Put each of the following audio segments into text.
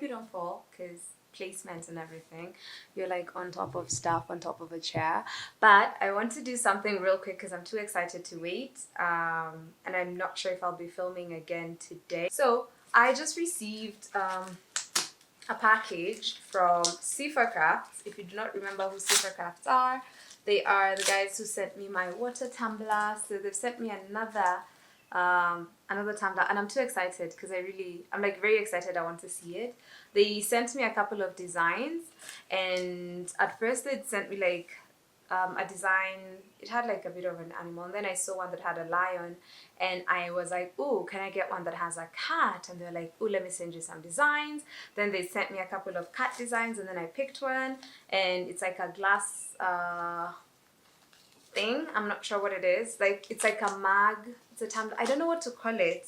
you don't fall, because placement and everything, you're like on top of stuff, on top of a chair. But I want to do something real quick because I'm too excited to wait, and I'm not sure if I'll be filming again today. So I just received a package from Seafer Crafts. If you do not remember who Seafer Crafts are, they are the guys who sent me my water tumbler. So they've sent me another tumbler, and I'm too excited because I'm like very excited. I want to see it. They sent me a couple of designs, and at first they'd sent me like a design. It had like a bit of an animal, and then I saw one that had a lion, and I was like, oh, can I get one that has a cat? And they're like, oh, let me send you some designs. Then they sent me a couple of cat designs, and then I picked one, and it's like a glass thing. I'm not sure what it is. Like, it's like a mug. It's a tumbler. I don't know what to call it,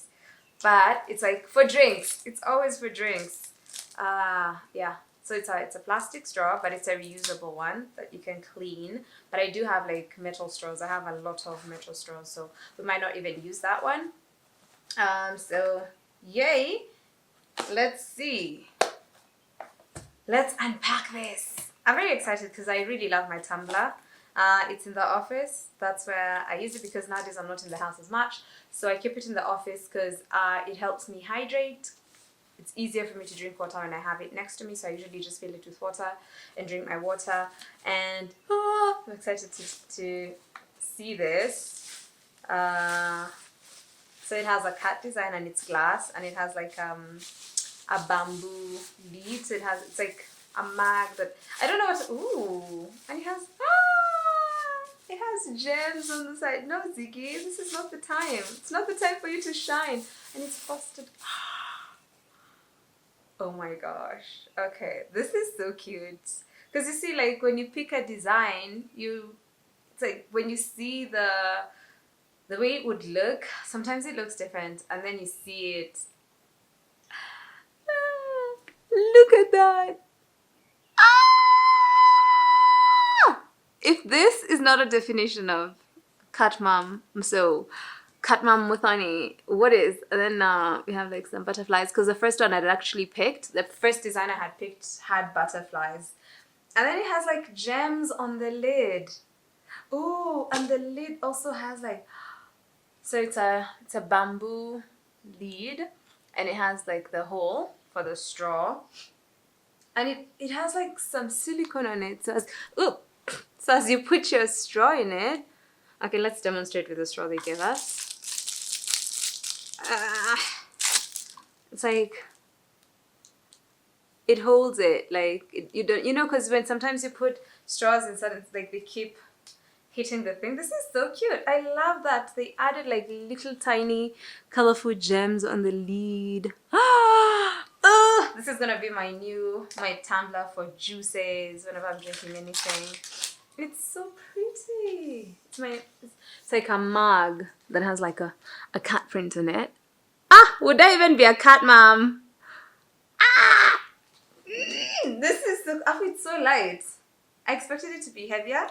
but it's like for drinks. It's always for drinks. Yeah. So it's a plastic straw, but it's a reusable one that you can clean. But I do have like metal straws. I have a lot of metal straws, so we might not even use that one. So yay. Let's see. Let's unpack this. I'm very excited because I really love my tumbler. It's in the office. That's where I use it because nowadays I'm not in the house as much. So I keep it in the office because it helps me hydrate. It's easier for me to drink water when I have it next to me. So I usually just fill it with water and drink my water. And I'm excited to see this. So it has a cat design and it's glass, and it has like a bamboo lead. So it's like a mag that I don't know what. Ooh, and it has gems on the side. No, Ziggy, this is not the time. It's not the time for you to shine. And it's frosted. Oh my gosh. Okay, this is so cute. Because you see, like when you pick a design, it's like when you see the way it would look, sometimes it looks different, and then you see it. Look at that. If this is not a definition of cat mom, so cat mom Muthoni, what is? And then we have like some butterflies, because the first one I'd actually picked, the first design I had picked had butterflies. And then it has like gems on the lid. Oh, and the lid also has like, so it's a bamboo lid, and it has like the hole for the straw. And it has like some silicone on it. So as you put your straw in it, okay, let's demonstrate with the straw they gave us. It's like, it holds it, like, you don't, because when sometimes you put straws inside, it's like they keep hitting the thing. This is so cute. I love that. They added like little tiny colorful gems on the lid. This is gonna be my tumbler for juices whenever I'm drinking anything. It's so pretty. It's like a mug that has like a cat print on it. Would I even be a cat mom? This is it's so light. I expected it to be heavier,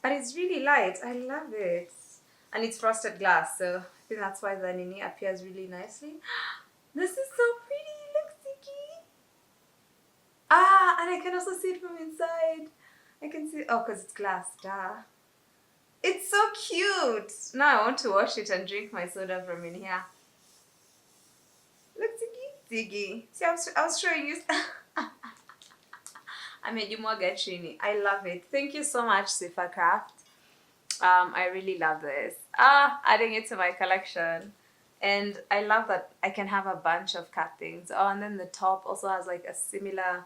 but it's really light. I love it. And it's frosted glass, so I think that's why the nini appears really nicely. This is so pretty. Look, Ziki. And I can also see it from inside. I can see, because it's glass, duh. It's so cute. Now I want to wash it and drink my soda from in here. Look, Ziggy. See, I was showing you. I made you more get chini. I love it. Thank you so much, Seafer Craft. I really love this. Adding it to my collection. And I love that I can have a bunch of cat things. And then the top also has like a similar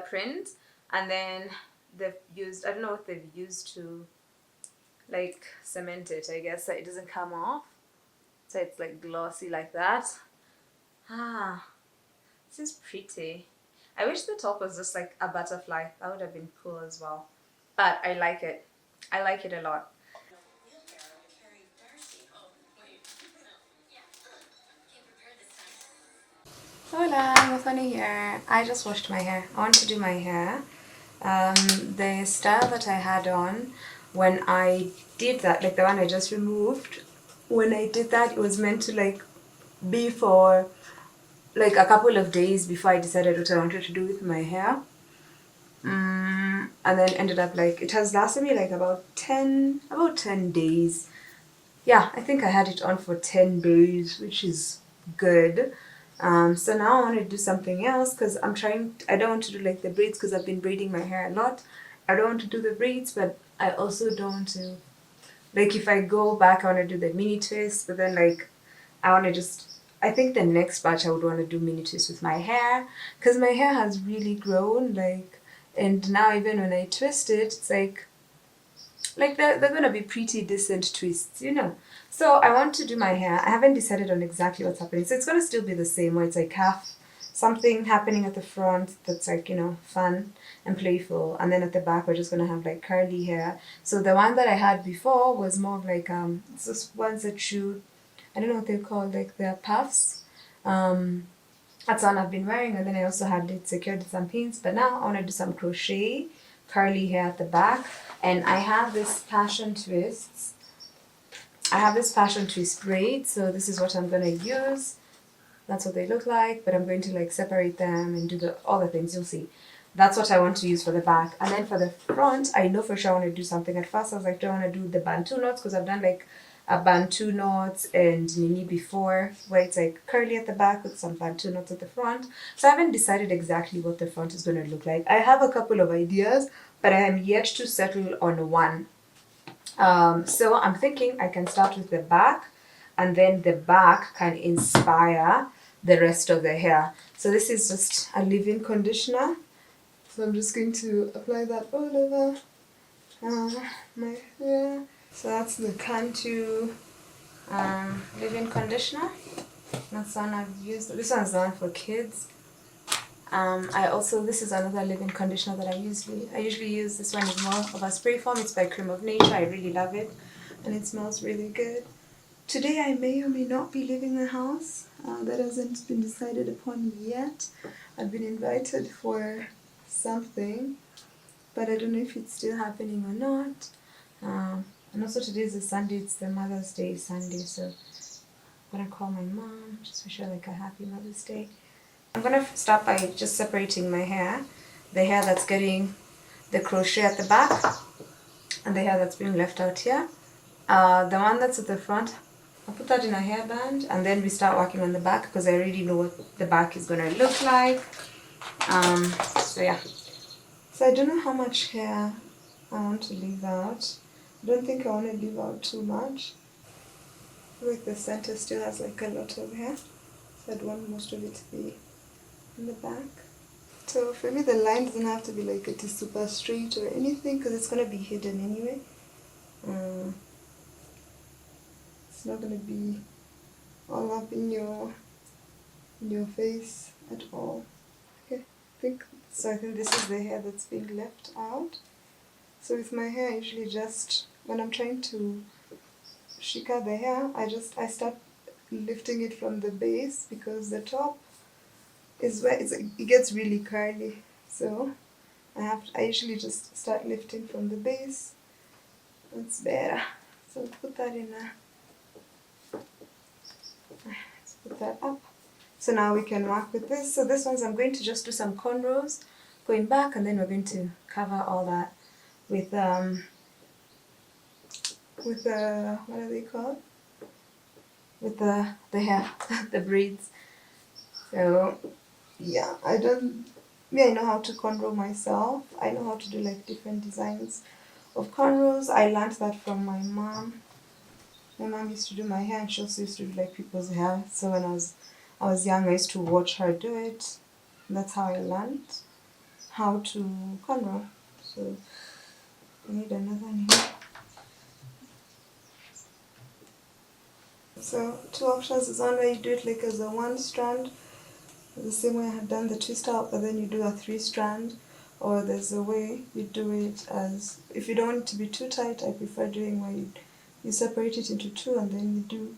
print. And then they've used, I don't know what they've used to like cement it, I guess, so it doesn't come off. So it's like glossy like that. This is pretty. I wish the top was just like a butterfly. That would have been cool as well. But I like it. I like it a lot. Hola, Muthoni here. I just washed my hair. I want to do my hair. The style that I had on when I did that, like the one I just removed, when I did that, it was meant to like be for like a couple of days before I decided what I wanted to do with my hair. And then ended up like, it has lasted me like about 10 days. Yeah, I think I had it on for 10 days, which is good. So now I want to do something else because I don't want to do like the braids because I've been braiding my hair a lot. I don't want to do the braids, but I also don't want to, like if I go back, I want to do the mini twist, but then like I want to just, I think the next batch I would want to do mini twists with my hair because my hair has really grown, like, and now even when I twist it, it's like they're gonna be pretty decent twists, you know. So I want to do my hair. I haven't decided on exactly what's happening. So it's gonna still be the same where it's like half something happening at the front that's like, you know, fun and playful, and then at the back we're just gonna have like curly hair. So the one that I had before was more of like it's those ones that shoot, I don't know what they're called, like they're puffs. That's one I've been wearing, and then I also had it secured with some pins. But now I want to do some crochet, curly hair at the back, and I have this passion twists. I have this passion twist braid, so this is what I'm gonna use. That's what they look like, but I'm going to like separate them and do all the things. You'll see. That's what I want to use for the back, and then for the front, I know for sure I want to do something. At first, I was like, do I want to do the bantu knots because I've done like a bantu knots and mini before, where it's like curly at the back with some bantu knots at the front. So I haven't decided exactly what the front is going to look like. I have a couple of ideas, but I am yet to settle on one. So I'm thinking I can start with the back, and then the back can inspire the rest of the hair. So this is just a leave-in conditioner. So I'm just going to apply that all over my hair. So that's the Cantu Leave-in conditioner. That's one I've used. This one's the one for kids. This is another leave-in conditioner that I usually use. This one is more of a spray form. It's by Cream of Nature. I really love it, and it smells really good. Today I may or may not be leaving the house. That hasn't been decided upon yet. I've been invited for something, but I don't know if it's still happening or not. And also today is a Sunday. It's the Mother's Day Sunday, so I'm gonna call my mom, just wish her like a happy Mother's Day. I'm gonna start by just separating my hair, the hair that's getting the crochet at the back, and the hair that's being left out here. The one that's at the front, I'll put that in a hairband, and then we start working on the back because I already know what the back is gonna look like. So yeah. So I don't know how much hair I want to leave out. I don't think I want to leave out too much. I feel like the center still has like a lot of hair, so I'd want most of it to be in the back. So for me the line doesn't have to be like it is super straight or anything because it's going to be hidden anyway. It's not going to be all up in your face at all. Okay, I think this is the hair that's being left out. So with my hair, I usually just, when I'm trying to shika the hair, I start lifting it from the base because the top is where it gets really curly. So I usually just start lifting from the base. That's better. So put that in let's put that up. So now we can work with this. So this one's I'm going to just do some cornrows going back, and then we're going to cover all that with what are they called? With the hair, the braids. So yeah, I know how to cornrow myself. I know how to do like different designs of cornrows. I learned that from my mom. My mom used to do my hair, and she also used to do like people's hair. So when I was young, I used to watch her do it. That's how I learned how to cornrow. So I need another one here. So 2 options is one way you do it like as a 1 strand, the same way I had done the twist out, but then you do a 3 strand, or there's a way you do it as, if you don't want it to be too tight, I prefer doing where you separate it into 2 and then you do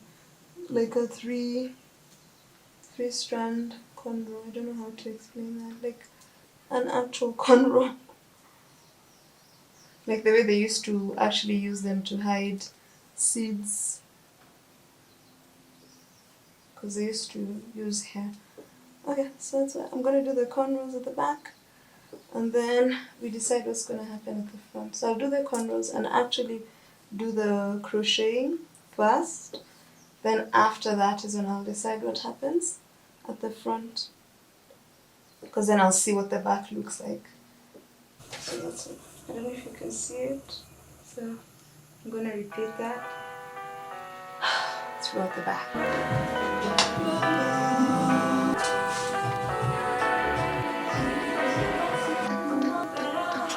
like a 3 strand cornrow. I don't know how to explain that, like an actual cornrow. Like the way they used to actually use them to hide seeds. Because they used to use hair Okay, so that's what I'm gonna do, the cornrows at the back, and then we decide what's gonna happen at the front. So I'll do the cornrows and actually do the crocheting first. Then after that is when I'll decide what happens at the front, because then I'll see what the back looks like. So that's it. I don't know if you can see it. So I'm gonna repeat that throughout the back.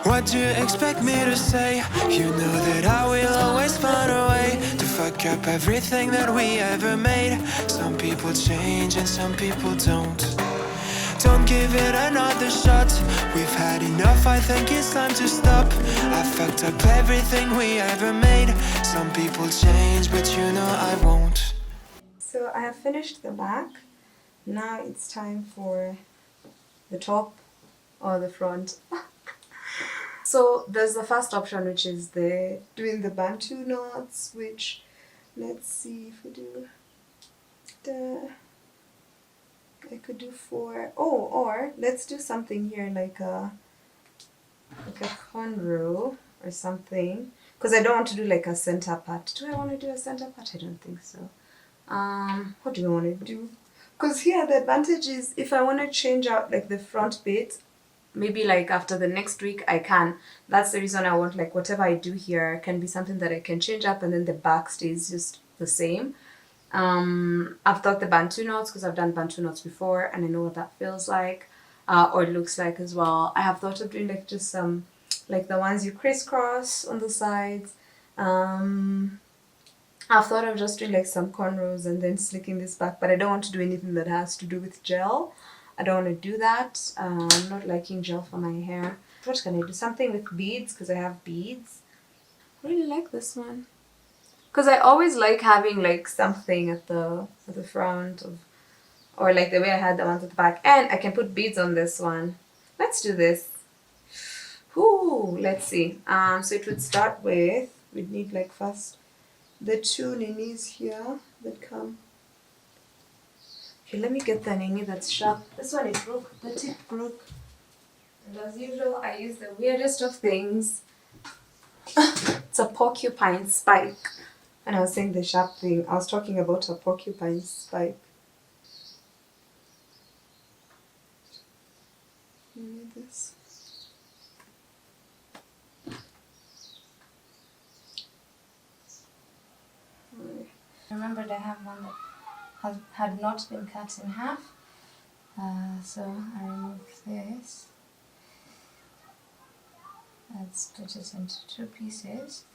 What do you expect me to say? You know that I will always find a way to fuck up everything that we ever made. Some people change and some people don't. Don't give it another shot. We've had enough, I think it's time to stop. I fucked up everything we ever made. Some people change, but you know I won't. So I have finished the back. Now it's time for the top or the front. So there's the first option, which is doing the bantu knots, which, let's see if we do I could do 4. Oh, or let's do something here like a cornrow or something, because I don't want to do like a center part. Do I want to do a center part? I don't think so. What do I want to do? Because here the advantage is if I want to change out like the front bit, maybe like after the next week I can. That's the reason I want like whatever I do here can be something that I can change up, and then the back stays just the same. I've thought the bantu knots, because I've done bantu knots before and I know what that feels like, or it looks like as well. I have thought of doing like just some like the ones you crisscross on the sides. I've thought of just doing like some cornrows and then slicking this back, but I don't want to do anything that has to do with gel. I don't want to do that. I'm not liking gel for my hair. What can I do? Something with beads, because I have beads. I really like this one, because I always like having like something at the front of, or like the way I had the ones at the back. And I can put beads on this one. Let's do this. Ooh, let's see. So it would start with, we'd need like first the 2 ninis here that come. Okay, let me get the nini that's sharp. This one is broke. The tip broke. And as usual, I use the weirdest of things. It's a porcupine spike. And I was saying the sharp thing, I was talking about a porcupine spike. You need this. I remembered I have one that had not been cut in half. So I removed this. Let's split it into 2 pieces.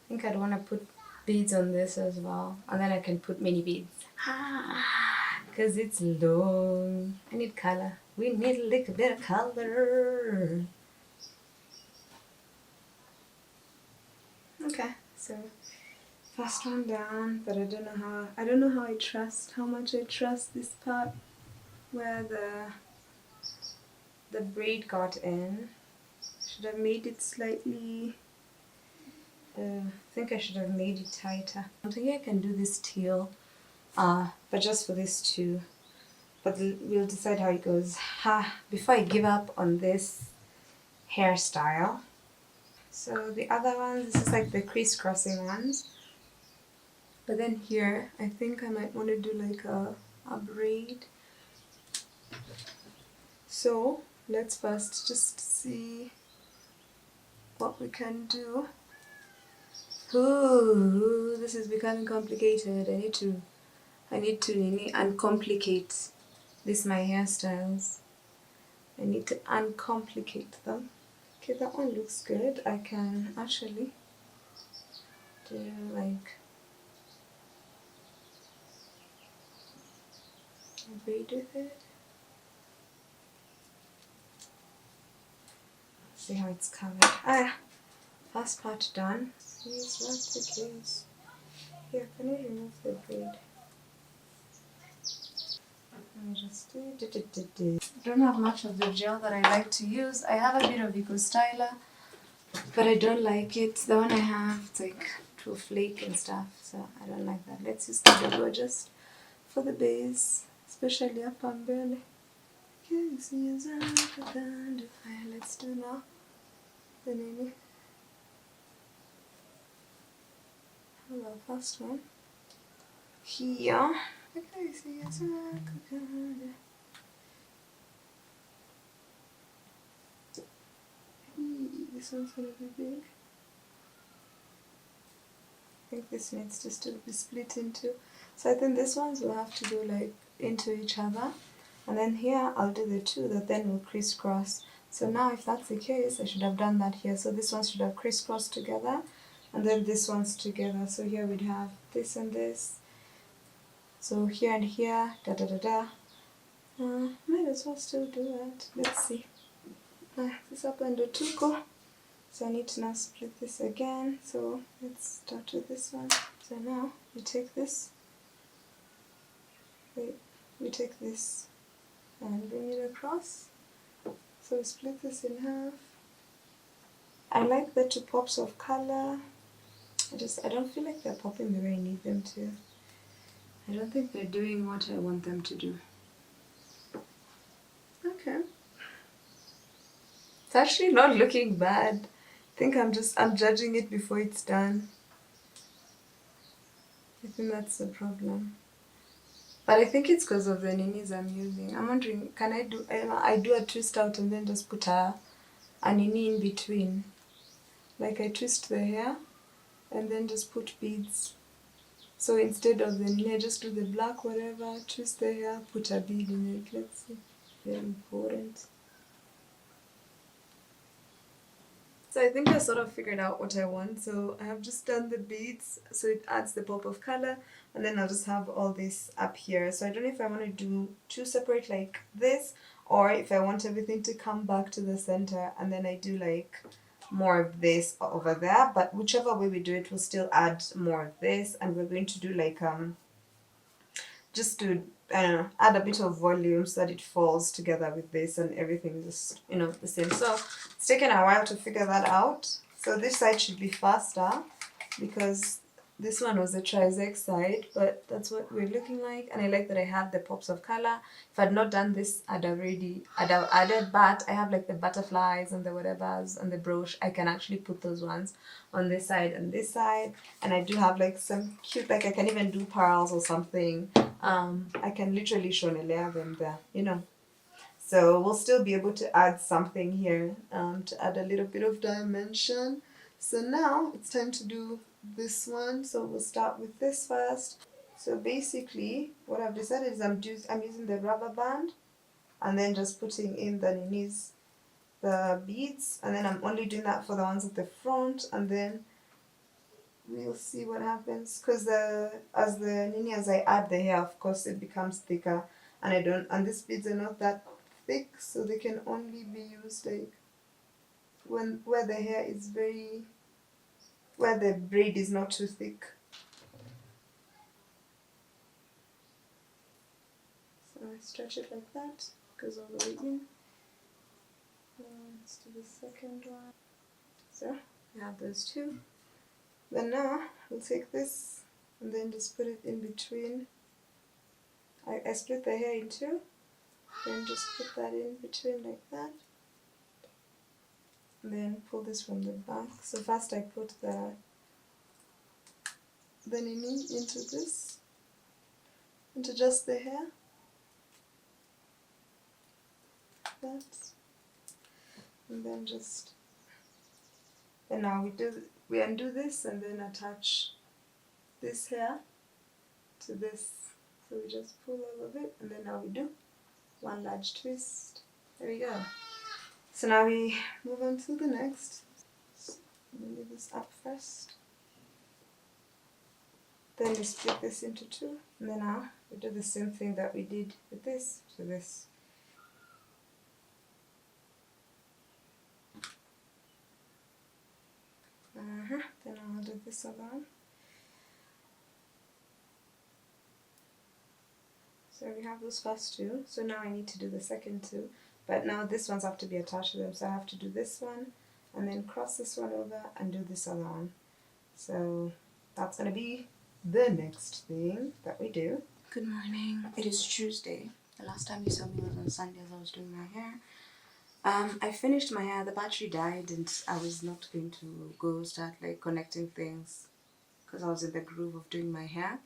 I think I'd want to put beads on this as well, and then I can put mini beads. Because it's long. I need color. We need a little bit of color. Okay, so first one down, but I don't know how much I trust this part where the braid got in. Should have made it slightly, I think I should have made it tighter. I think I can do this teal, but just for this too. But we'll decide how it goes. Before I give up on this hairstyle. So the other ones, this is like the crisscrossing ones. But then here, I think I might want to do like a braid. So let's first just see what we can do. Ooh, this is becoming complicated. I need to really uncomplicate my hairstyles. I need to uncomplicate them. Okay, that one looks good. I can actually do like a braid with it. See how it's covered. First part done. Here's what's the case. Here, can you remove the braid? Let me just do it. I don't have much of the gel that I like to use. I have a bit of Eco Styler, but I don't like it. The one I have, it's like too flake and stuff, so I don't like that. Let's use the Gitau just for the base, especially up on belly. Let's do now the nini. The first one here. This one's gonna be big. I think this needs to still be split into. So I think this ones will have to go like into each other. And then here I'll do the two that then will crisscross. So now if that's the case, I should have done that here. So this one should have crisscrossed together. And then this one's together. So here we'd have this and this. So here and here, da da da da. Might as well still do that. Let's see. This up and do tuko. So I need to now split this again. So let's start with this one. So now we take this. We take this and bring it across. So we split this in half. I like the two pops of color. I don't feel like they're popping the way I need them to. I don't think they're doing what I want them to do. Okay. It's actually not looking bad. I think I'm judging it before it's done. I think that's the problem. But I think it's because of the ninis I'm using. I'm wondering, can I do a twist out and then just put a nini in between? Like I twist the hair and then just put beads. So instead of the nini, I just do the black whatever, twist the hair, put a bead in it. Let's see. Very important. So I think I sort of figured out what I want. So I have just done the beads, so it adds the pop of color, and then I'll just have all this up here. So I don't know if I want to do two separate like this, or if I want everything to come back to the center, and then I do like more of this over there. But whichever way we do it, we'll still add more of this, and we're going to do like just to add a bit of volume so that it falls together with this and everything just the same. So it's taken a while to figure that out. So this side should be faster because this one was the trizec side, but that's what we're looking like. And I like that I have the pops of color. If I'd not done this, I'd have added, but I have like the butterflies and the whatevers and the brooch. I can actually put those ones on this side and this side. And I do have like some cute, like I can even do pearls or something. I can literally layer them there, So we'll still be able to add something here to add a little bit of dimension. So now it's time to do this one. So we'll start with this first. So basically what I've decided is I'm using the rubber band and then just putting in the beads, and then I'm only doing that for the ones at the front, and then we'll see what happens, because as I add the hair, of course it becomes thicker, and these beads are not that thick, so they can only be used like where the hair is where the braid is not too thick. So I stretch it like that, goes all the way in. Let's do the second one. So we have those two. Then now we'll take this and then just put it in between. I split the hair in two, then just put that in between like that. And then pull this from the back. So first I put the nini into just the hair. That. And then now we undo this and then attach this hair to this. So we just pull all of it, and then now we do one large twist. There we go. So now we move on to the next. Let me leave this up first. Then we split this into two, and then now we do the same thing that we did with this to this. Then I'll do this other one. So we have those first two. So now I need to do the second two. But now this ones have to be attached to them. So I have to do this one and then cross this one over and do this other one. So that's going to be the next thing that we do. Good morning. It is Tuesday. The last time you saw me was on Sunday as I was doing my hair. I finished my hair. The battery died and I was not going to go start like connecting things because I was in the groove of doing my hair,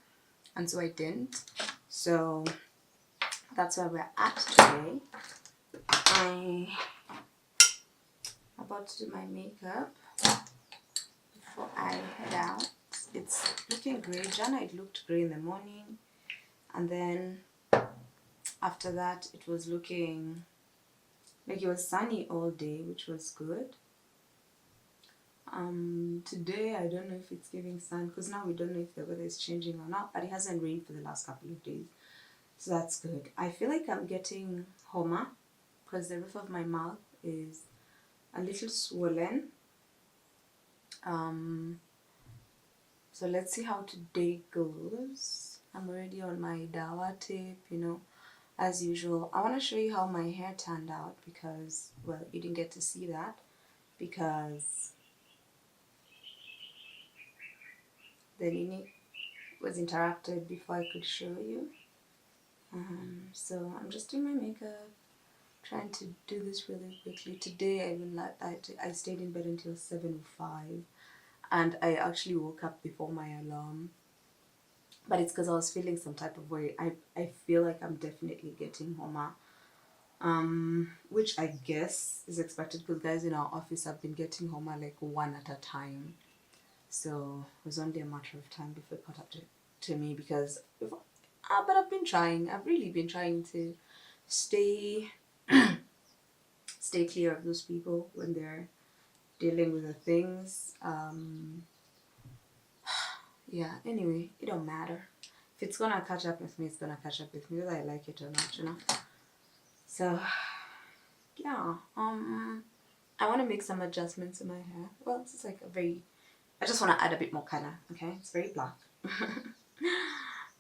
and so I didn't. So that's where we're at today. I'm about to do my makeup before I head out. It's looking great. Jana, it looked great in the morning, and then after that it was looking like it was sunny all day, which was good. Today I don't know if it's giving sun because now we don't know if the weather is changing or not, but it hasn't rained for the last couple of days, so that's good. I feel like I'm getting homa because the roof of my mouth is a little swollen. So let's see how today goes. I'm already on my dawa tape, you know, as usual. I want to show you how my hair turned out because, well, you didn't get to see that because the Nini was interrupted before I could show you. So I'm just doing my makeup, trying to do this really quickly. Today I stayed in bed until 7:05 and I actually woke up before my alarm. But it's because I was feeling some type of way. I feel like I'm definitely getting homa. Which I guess is expected because guys in our office have been getting homa like one at a time. So it was only a matter of time before it caught up to me because but I've been trying. I've really been trying to stay clear of those people when they're dealing with the things. Yeah, anyway, it don't matter. If it's gonna catch up with me, it's gonna catch up with me whether I like it or not, you know. So yeah, I want to make some adjustments in my hair. Well, it's like I just want to add a bit more color, okay? It's very black.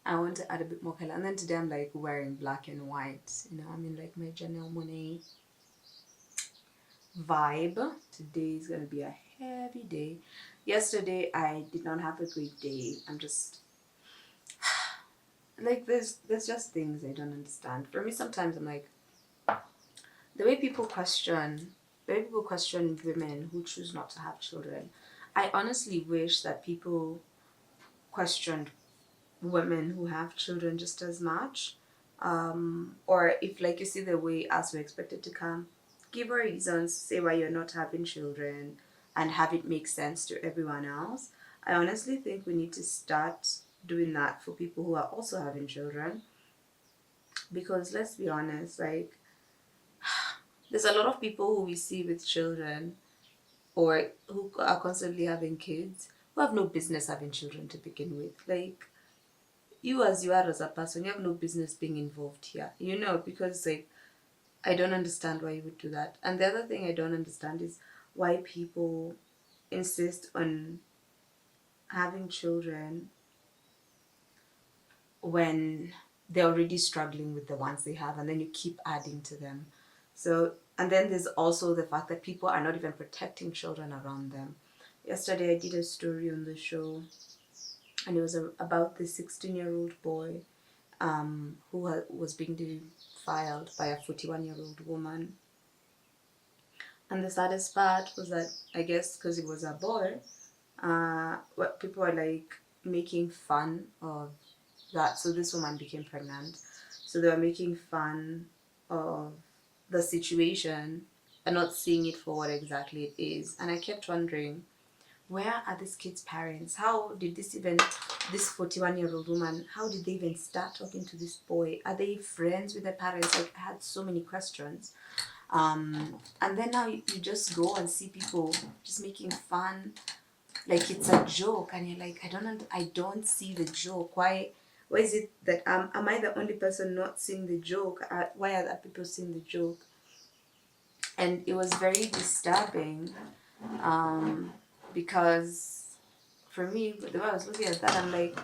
I want to add a bit more color. And then today I'm like wearing black and white, you know, I'm in like my Janelle Monáe vibe. Today is going to be a heavy day. Yesterday I did not have a great day. I'm just like there's just things I don't understand. For me sometimes I'm like the way people question women who choose not to have children. I honestly wish that people questioned women who have children just as much. Or if like you see the way us we're expected to come, give reasons, say why you're not having children and have it make sense to everyone else. I honestly think we need to start doing that for people who are also having children, because let's be honest, like there's a lot of people who we see with children or who are constantly having kids who have no business having children to begin with. Like you as a person, you have no business being involved here, you know, because like I don't understand why you would do that. And the other thing I don't understand is why people insist on having children when they're already struggling with the ones they have, and then you keep adding to them. So, and then there's also the fact that people are not even protecting children around them. Yesterday I did a story on the show, and it was about this 16-year-old boy who was being defiled by a 41-year-old woman. And the saddest part was that, I guess because he was a boy, what people were like making fun of that. So this woman became pregnant. So they were making fun of the situation and not seeing it for what exactly it is. And I kept wondering, where are this kid's parents? How did this 41-year-old woman, how did they even start talking to this boy? Are they friends with their parents? Like, I had so many questions. And then now you just go and see people just making fun, like it's a joke, and you're like, I don't see the joke. Why is it that am I the only person not seeing the joke? Why are other people seeing the joke? And it was very disturbing, because for me, the way I was looking at that, I'm like,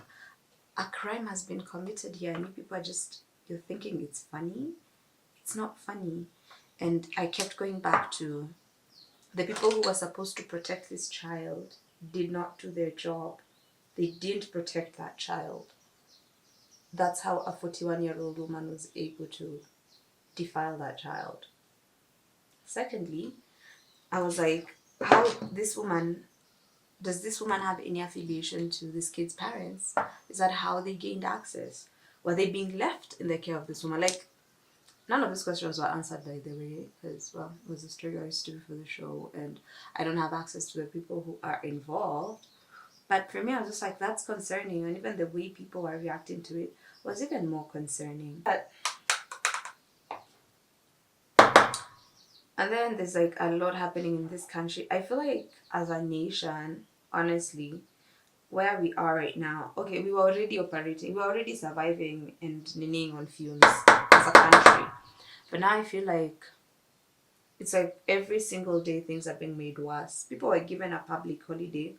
a crime has been committed here, and you people are just you're thinking it's funny. It's not funny. And I kept going back to the people who were supposed to protect this child did not do their job. They didn't protect that child. That's how a 41-year-old woman was able to defile that child. Secondly, I was like, how does this woman have any affiliation to this kid's parents? Is that how they gained access? Were they being left in the care of this woman? Like, none of these questions were answered, by the way, because, well, it was a story I used to do for the show, and I don't have access to the people who are involved. But for me, I was just like, that's concerning. And even the way people were reacting to it was even more concerning. And then there's like a lot happening in this country. I feel like as a nation, honestly, where we are right now, okay, we were already surviving and ninning on fumes as a country. But now I feel like it's like every single day things are being made worse. People were given a public holiday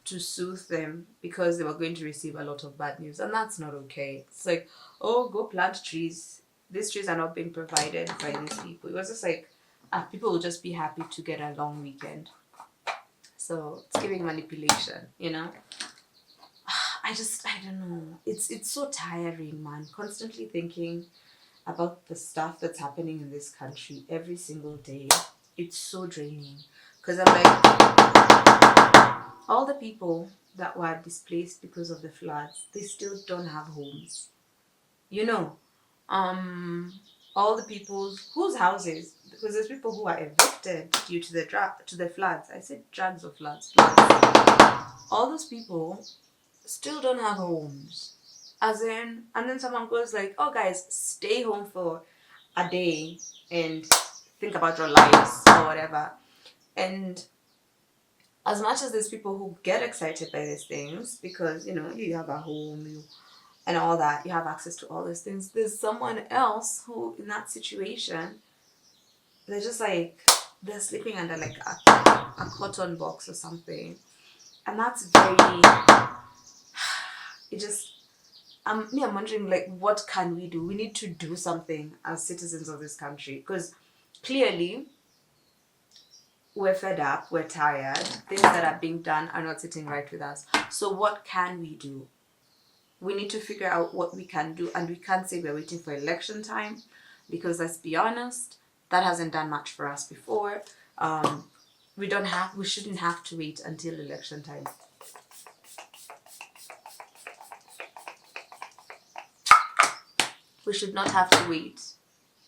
to soothe them because they were going to receive a lot of bad news, and that's not okay. It's like, oh, go plant trees. These trees are not being provided by these people. It was just like, people will just be happy to get a long weekend. So it's giving manipulation, you know. I don't know. It's so tiring, man. Constantly thinking about the stuff that's happening in this country every single day. It's so draining. Because I'm like, all the people that were displaced because of the floods, they still don't have homes. You know, all the people whose houses, because there's people who are evicted due to the floods. I said drugs or floods. All those people still don't have homes. As in, and then someone goes like, oh guys, stay home for a day and think about your lives or whatever. And as much as there's people who get excited by these things because, you know, you have a home, and all that, you have access to all those things, there's someone else who, in that situation, they're just like, they're sleeping under like a cotton box or something. And that's very, it just, I'm wondering, like, what can we do? We need to do something as citizens of this country, because clearly we're fed up, we're tired, things that are being done are not sitting right with us. So what can we do? We need to figure out what we can do, and we can't say we're waiting for election time, because let's be honest, that hasn't done much for us before. We shouldn't have to wait until election time. We should not have to wait.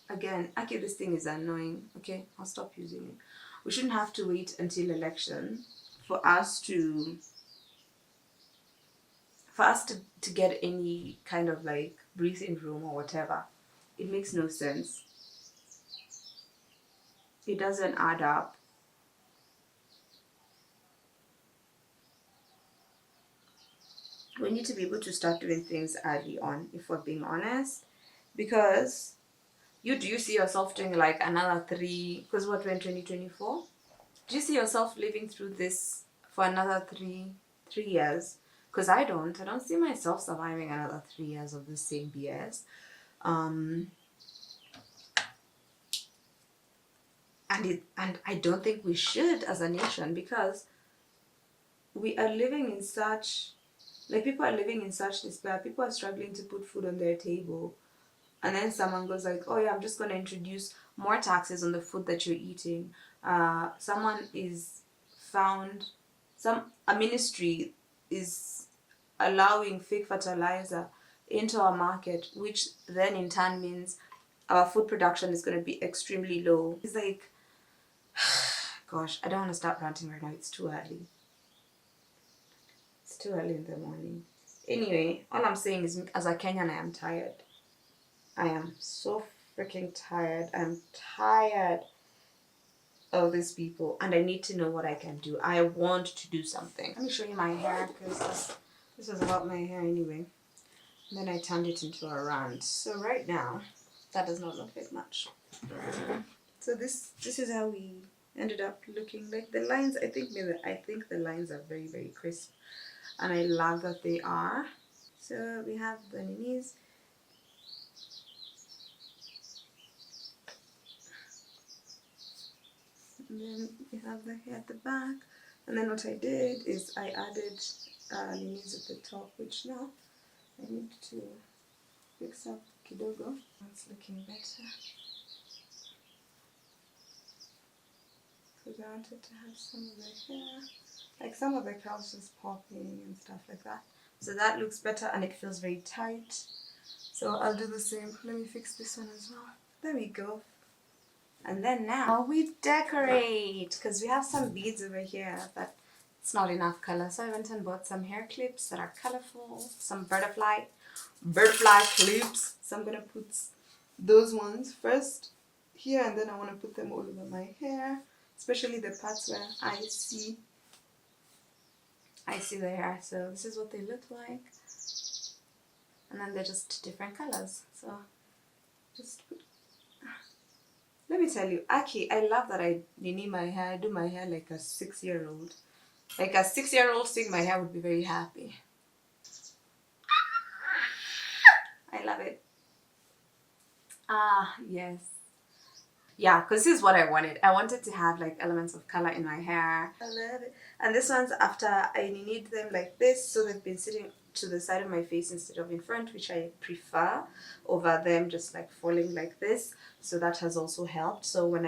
Again, okay, this thing is annoying. Okay, I'll stop using it. We shouldn't have to wait until election for us to get any kind of like breathing room or whatever. It makes no sense. It doesn't add up. We need to be able to start doing things early on, if we're being honest, because do you see yourself doing like another 3, because what, we're in 2024? Do you see yourself living through this for another 3 years? Because I don't see myself surviving another 3 years of the same BS. And I don't think we should as a nation, because we are living in such, like, people are living in such despair. People are struggling to put food on their table. And then someone goes like, oh yeah, I'm just going to introduce more taxes on the food that you're eating. A ministry is allowing fake fertilizer into our market, which then in turn means our food production is going to be extremely low. It's like, gosh, I don't want to start ranting right now. It's too early. It's too early in the morning. Anyway, all I'm saying is, as a Kenyan, I am tired. I am so freaking tired. I'm tired of these people, and I need to know what I can do. I want to do something. Let me show you my hair, because this was about my hair anyway. And then I turned it into a rant. So right now, that does not look like much. So this is how we ended up looking. Like, the lines, I think the lines are very, very crisp, and I love that they are. So we have the knees. and then we have the hair at the back. And then what I did is I added knees at the top, which now I need to fix up kidogo. It's looking better. Because I wanted to have some of the hair, like some of the curls just popping and stuff like that. So that looks better and it feels very tight. So I'll do the same. Let me fix this one as well. There we go. And then now we decorate, because we have some beads over here, but it's not enough color. So I went and bought some hair clips that are colorful, some butterfly clips. So I'm gonna put those ones first here, and then I want to put them all over my hair, especially the parts where I see the hair. So this is what they look like, and then they're just different colors. So just put. Let me tell you, Aki, I love that I nini my hair. I do my hair like a 6-year-old. Like a 6-year-old seeing my hair would be very happy. I love it. Ah, yes. Yeah, because this is what I wanted. I wanted to have like elements of color in my hair. I love it. And this one's after I knead them like this, so they've been sitting to the side of my face instead of in front, which I prefer over them just like falling like this. So that has also helped. So when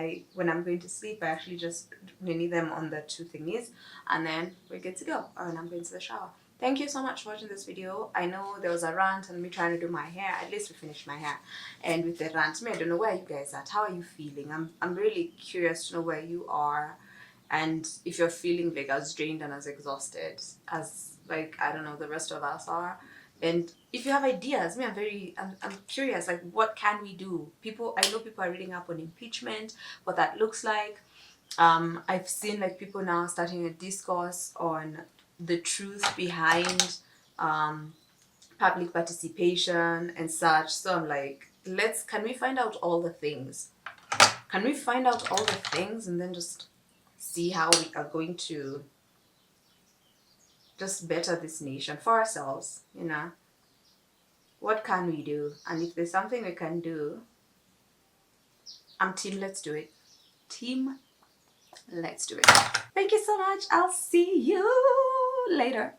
I'm going to sleep, I actually just knead them on the two thingies, and then we're good to go. Oh, and I'm going to the shower. Thank you so much for watching this video. I know there was a rant and me trying to do my hair. At least we finished my hair. And with the rant, I don't know where you guys are at. How are you feeling? I'm really curious to know where you are, and if you're feeling like as drained and as exhausted as, like, I don't know, the rest of us are. And if you have ideas, I'm curious, like, what can we do? I know people are reading up on impeachment, what that looks like. I've seen like people now starting a discourse on the truth behind public participation and such. So I'm like, can we find out all the things? Can we find out all the things and then just see how we are going to just better this nation for ourselves, you know? What can we do? And if there's something we can do, I'm team let's do it. Team let's do it. Thank you so much. I'll see you later.